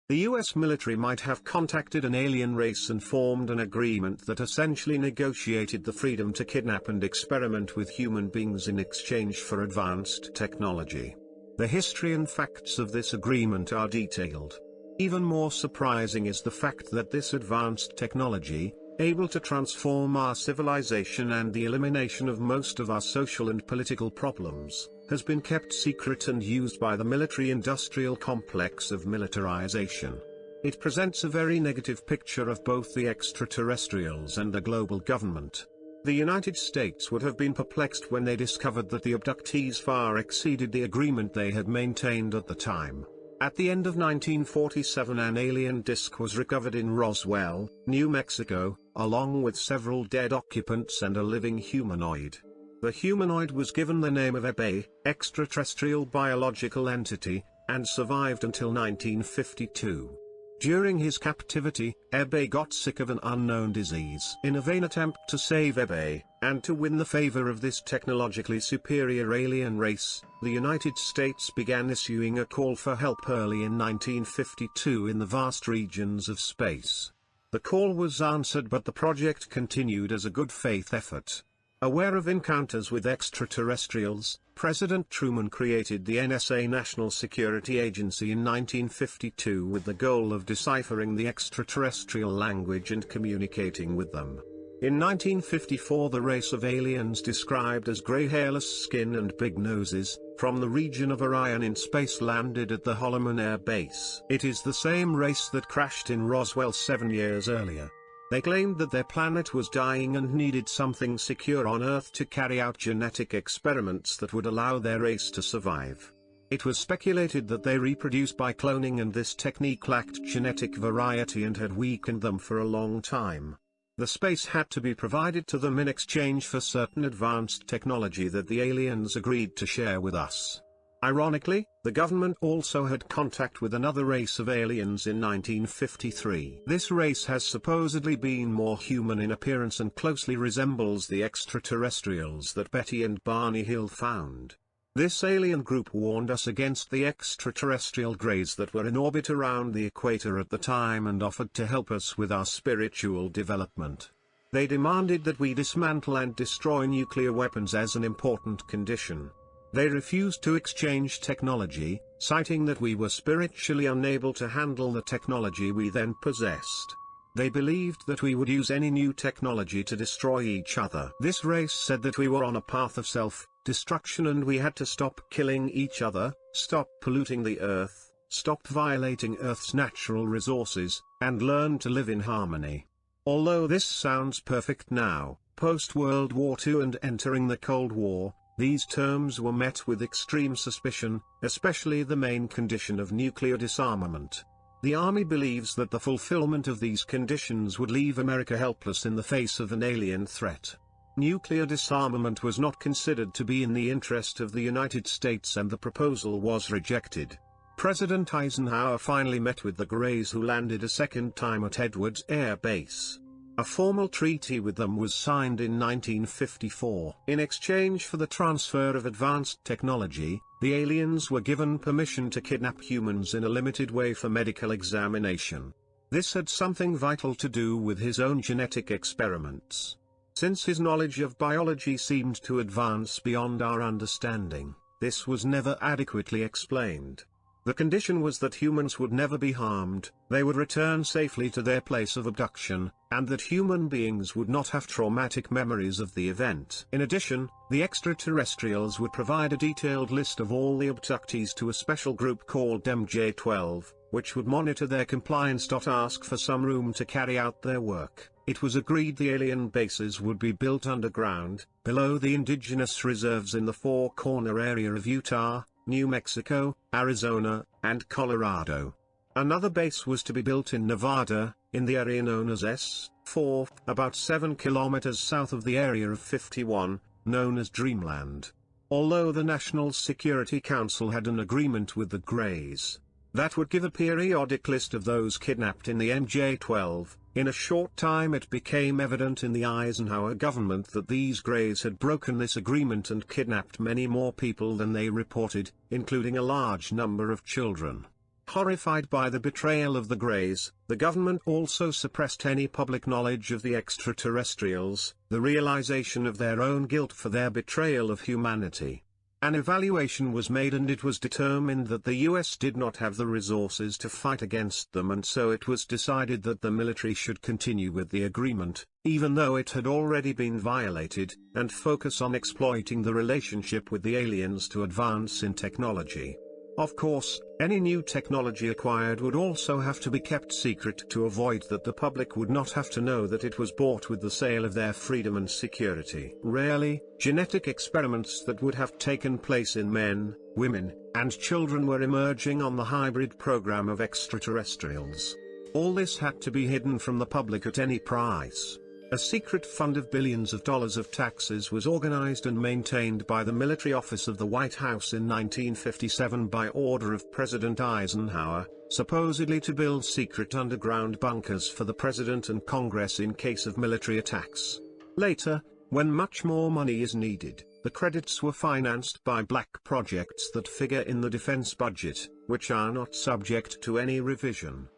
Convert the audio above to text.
The US military might have contacted an alien race and formed an agreement that essentially negotiated the freedom to kidnap and experiment with human beings in exchange for advanced technology. The history and facts of this agreement are detailed. Even more surprising is the fact that this advanced technology, able to transform our civilization and the elimination of most of our social and political problems, has been kept secret and used by the military-industrial complex of militarization. It presents a very negative picture of both the extraterrestrials and the global government. The United States would have been perplexed when they discovered that the abductees far exceeded the agreement they had maintained at the time. At the end of 1947, an alien disc was recovered in Roswell, New Mexico, along with several dead occupants and a living humanoid. The humanoid was given the name of Ebe, extraterrestrial biological entity, and survived until 1952. During his captivity, Ebe got sick of an unknown disease. In a vain attempt to save Ebe, and to win the favor of this technologically superior alien race, the United States began issuing a call for help early in 1952 in the vast regions of space. The call was answered, but the project continued as a good faith effort. Aware of encounters with extraterrestrials, President Truman created the NSA National Security Agency in 1952 with the goal of deciphering the extraterrestrial language and communicating with them. In 1954, the race of aliens described as gray hairless skin and big noses, from the region of Orion in space landed at the Holloman Air Base. It is the same race that crashed in Roswell 7 years earlier. They claimed that their planet was dying and needed something secure on Earth to carry out genetic experiments that would allow their race to survive. It was speculated that they reproduced by cloning, and this technique lacked genetic variety and had weakened them for a long time. The space had to be provided to them in exchange for certain advanced technology that the aliens agreed to share with us. Ironically, the government also had contact with another race of aliens in 1953. This race has supposedly been more human in appearance and closely resembles the extraterrestrials that Betty and Barney Hill found. This alien group warned us against the extraterrestrial greys that were in orbit around the equator at the time and offered to help us with our spiritual development. They demanded that we dismantle and destroy nuclear weapons as an important condition. They refused to exchange technology, citing that we were spiritually unable to handle the technology we then possessed. They believed that we would use any new technology to destroy each other. This race said that we were on a path of self-destruction and we had to stop killing each other, stop polluting the earth, stop violating Earth's natural resources, and learn to live in harmony. Although this sounds perfect now, post-World War II and entering the Cold War, these terms were met with extreme suspicion, especially the main condition of nuclear disarmament. The Army believes that the fulfillment of these conditions would leave America helpless in the face of an alien threat. Nuclear disarmament was not considered to be in the interest of the United States and the proposal was rejected. President Eisenhower finally met with the Greys, who landed a second time at Edwards Air Base. A formal treaty with them was signed in 1954. In exchange for the transfer of advanced technology, the aliens were given permission to kidnap humans in a limited way for medical examination. This had something vital to do with his own genetic experiments. Since his knowledge of biology seemed to advance beyond our understanding, this was never adequately explained. The condition was that humans would never be harmed, they would return safely to their place of abduction, and that human beings would not have traumatic memories of the event. In addition, the extraterrestrials would provide a detailed list of all the abductees to a special group called MJ-12, which would monitor their compliance. Ask for some room to carry out their work. It was agreed the alien bases would be built underground, below the indigenous reserves in the Four Corner area of Utah, New Mexico, Arizona, and Colorado. Another base was to be built in Nevada, in the area known as S4, about 7 kilometers south of the Area of 51, known as Dreamland. Although the National Security Council had an agreement with the Greys that would give a periodic list of those kidnapped in the MJ-12, in a short time it became evident in the Eisenhower government that these Greys had broken this agreement and kidnapped many more people than they reported, including a large number of children. Horrified by the betrayal of the Greys, the government also suppressed any public knowledge of the extraterrestrials, the realization of their own guilt for their betrayal of humanity. An evaluation was made and it was determined that the US did not have the resources to fight against them, and so it was decided that the military should continue with the agreement, even though it had already been violated, and focus on exploiting the relationship with the aliens to advance in technology. Of course, any new technology acquired would also have to be kept secret to avoid that the public would not have to know that it was bought with the sale of their freedom and security. Rarely, genetic experiments that would have taken place in men, women, and children were emerging on the hybrid program of extraterrestrials. All this had to be hidden from the public at any price. A secret fund of billions of dollars of taxes was organized and maintained by the military office of the White House in 1957 by order of President Eisenhower, supposedly to build secret underground bunkers for the president and Congress in case of military attacks. Later, when much more money is needed, the credits were financed by black projects that figure in the defense budget, which are not subject to any revision.